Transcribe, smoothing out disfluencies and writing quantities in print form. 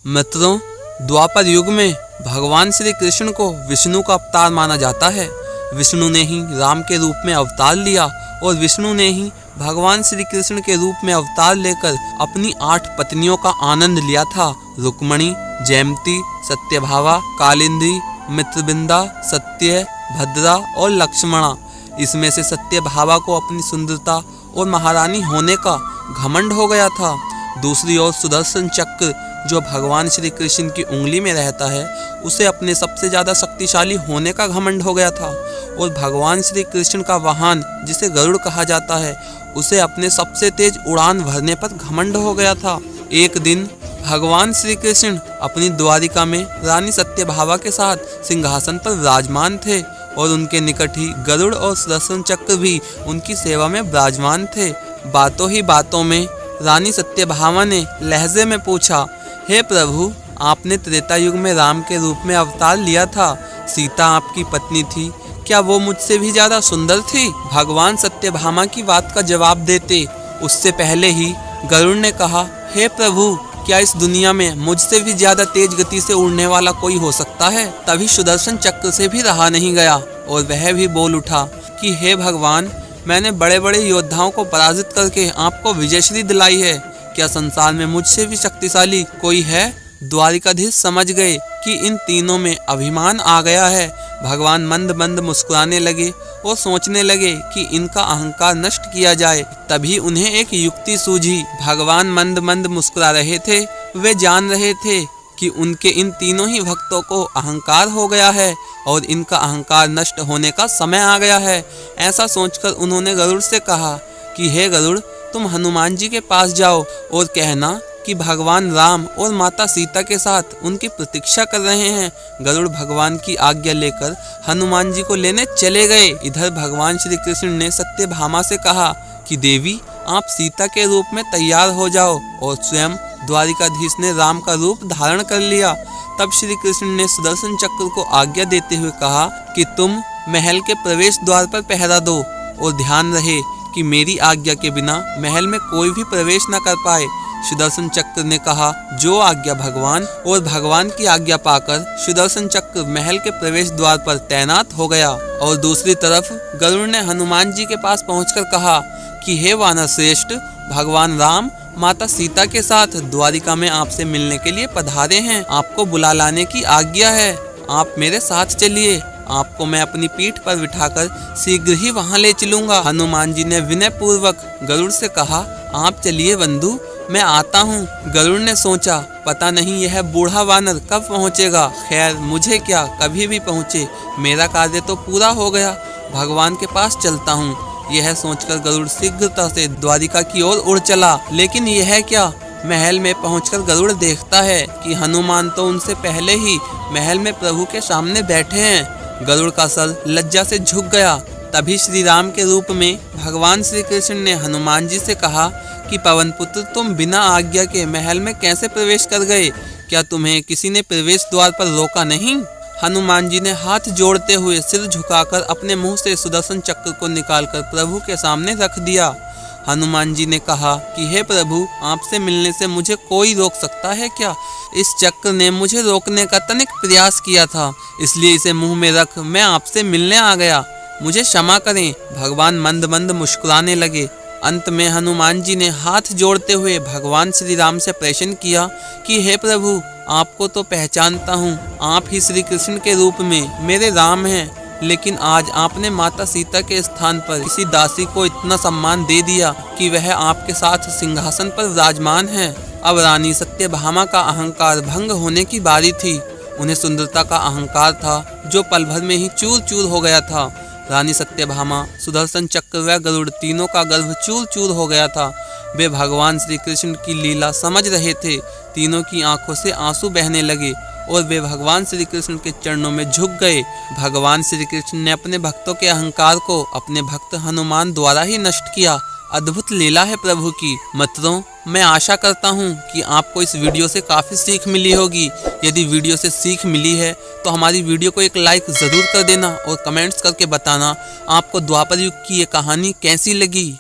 मित्रों, द्वापर युग में भगवान श्री कृष्ण को विष्णु का अवतार माना जाता है। विष्णु ने ही राम के रूप में अवतार लिया और विष्णु ने ही भगवान श्री कृष्ण के रूप में अवतार लेकर अपनी 8 पत्नियों का आनंद लिया था। रुक्मणी, जयंती, सत्यभामा, कालिंदी, मित्रविंदा, सत्य, भद्रा और लक्ष्मणा। इसमें से सत्यभामा को अपनी सुंदरता और महारानी होने का घमंड हो गया था। दूसरी ओर सुदर्शन चक्र जो भगवान श्री कृष्ण की उंगली में रहता है, उसे अपने सबसे ज़्यादा शक्तिशाली होने का घमंड हो गया था। और भगवान श्री कृष्ण का वाहन जिसे गरुड़ कहा जाता है, उसे अपने सबसे तेज उड़ान भरने पर घमंड हो गया था। एक दिन भगवान श्री कृष्ण अपनी द्वारिका में रानी सत्यभामा के साथ सिंहासन पर विराजमान थे और उनके निकट ही गरुड़ और सुदर्शन चक्र भी उनकी सेवा में विराजमान थे। बातों ही बातों में रानी सत्यभामा ने लहजे में पूछा, हे प्रभु, आपने त्रेता युग में राम के रूप में अवतार लिया था। सीता आपकी पत्नी थी, क्या वो मुझसे भी ज्यादा सुंदर थी? भगवान सत्यभामा की बात का जवाब देते उससे पहले ही गरुड़ ने कहा, हे प्रभु, क्या इस दुनिया में मुझसे भी ज्यादा तेज गति से उड़ने वाला कोई हो सकता है? तभी सुदर्शन चक्र से भी रहा नहीं गया और वह भी बोल उठा कि हे भगवान, मैंने बड़े बड़े योद्धाओं को पराजित करके आपको विजयश्री दिलाई है। क्या संसार में मुझसे भी शक्तिशाली कोई है? द्वारिकाधीश समझ गए कि इन तीनों में अभिमान आ गया है। भगवान मंद मंद मुस्कुराने लगे और सोचने लगे कि इनका अहंकार नष्ट किया जाए। तभी उन्हें एक युक्ति सूझी। भगवान मंद मंद मुस्कुरा रहे थे। वे जान रहे थे कि उनके इन तीनों ही भक्तों को अहंकार हो गया है और इनका अहंकार नष्ट होने का समय आ गया है। ऐसा सोचकर उन्होंने गरुड़ से कहा कि हे गरुड़, तुम हनुमान जी के पास जाओ और कहना कि भगवान राम और माता सीता के साथ उनकी प्रतीक्षा कर रहे हैं। गरुड़ भगवान की आज्ञा लेकर हनुमान जी को लेने चले गए। इधर भगवान श्री कृष्ण ने सत्यभामा से कहा कि देवी, आप सीता के रूप में तैयार हो जाओ और स्वयं द्वारिकाधीश ने राम का रूप धारण कर लिया। तब श्री कृष्ण ने सुदर्शन चक्र को आज्ञा देते हुए कहा कि तुम महल के प्रवेश द्वार पर पहरा दो और ध्यान रहे कि मेरी आज्ञा के बिना महल में कोई भी प्रवेश न कर पाए। सुदर्शन चक्र ने कहा, जो आज्ञा भगवान। और भगवान की आज्ञा पाकर सुदर्शन चक्र महल के प्रवेश द्वार पर तैनात हो गया। और दूसरी तरफ गरुड़ ने हनुमान जी के पास पहुंचकर कहा कि हे वानर श्रेष्ठ, भगवान राम माता सीता के साथ द्वारिका में आपसे मिलने के लिए पधारे हैं। आपको बुला लाने की आज्ञा है। आप मेरे साथ चलिए, आपको मैं अपनी पीठ पर बिठाकर शीघ्र ही वहां ले चलूंगा। हनुमान जी ने विनय पूर्वक गरुड़ से कहा, आप चलिए बंधु, मैं आता हूँ। गरुड़ ने सोचा, पता नहीं यह बूढ़ा वानर कब पहुँचेगा। खैर, मुझे क्या, कभी भी पहुँचे, मेरा कार्य तो पूरा हो गया। भगवान के पास चलता हूँ। यह सोचकर गरुड़ शीघ्रता से द्वारिका की ओर उड़ चला। लेकिन यह क्या, महल में पहुंचकर गरुड़ देखता है कि हनुमान तो उनसे पहले ही महल में प्रभु के सामने बैठे हैं। गरुड़ का सर लज्जा से झुक गया। तभी श्री राम के रूप में भगवान श्री कृष्ण ने हनुमान जी से कहा कि पवन पुत्र, तुम बिना आज्ञा के महल में कैसे प्रवेश कर गए? क्या तुम्हें किसी ने प्रवेश द्वार पर रोका नहीं? हनुमान जी ने हाथ जोड़ते हुए सिर झुकाकर अपने मुंह से सुदर्शन चक्र को निकालकर प्रभु के सामने रख दिया। हनुमान जी ने कहा कि हे प्रभु, आपसे मिलने से मुझे कोई रोक सकता है क्या? इस चक्र ने मुझे रोकने का तनिक प्रयास किया था, इसलिए इसे मुंह में रख मैं आपसे मिलने आ गया। मुझे क्षमा करें। भगवान मंद मंद मुस्कुराने लगे। अंत में हनुमान जी ने हाथ जोड़ते हुए भगवान श्री राम से प्रश्न किया कि हे प्रभु, आपको तो पहचानता हूँ, आप ही श्री कृष्ण के रूप में मेरे राम हैं। लेकिन आज आपने माता सीता के स्थान पर किसी दासी को इतना सम्मान दे दिया कि वह आपके साथ सिंहासन पर विराजमान है। अब रानी सत्यभामा का अहंकार भंग होने की बारी थी। उन्हें सुंदरता का अहंकार था जो पल भर में ही चूर चूर हो गया था। रानी सत्यभामा, सुदर्शन चक्र व गरुड़ तीनों का गर्भ चूर चूर हो गया था। वे भगवान श्री कृष्ण की लीला समझ रहे थे। तीनों की आंखों से आंसू बहने लगे और वे भगवान श्री कृष्ण के चरणों में झुक गए। भगवान श्री कृष्ण ने अपने भक्तों के अहंकार को अपने भक्त हनुमान द्वारा ही नष्ट किया। अद्भुत लीला है प्रभु की। मित्रों, मैं आशा करता हूँ कि आपको इस वीडियो से काफ़ी सीख मिली होगी। यदि वीडियो से सीख मिली है तो हमारी वीडियो को एक लाइक ज़रूर कर देना और कमेंट्स करके बताना आपको द्वापर युग की ये कहानी कैसी लगी।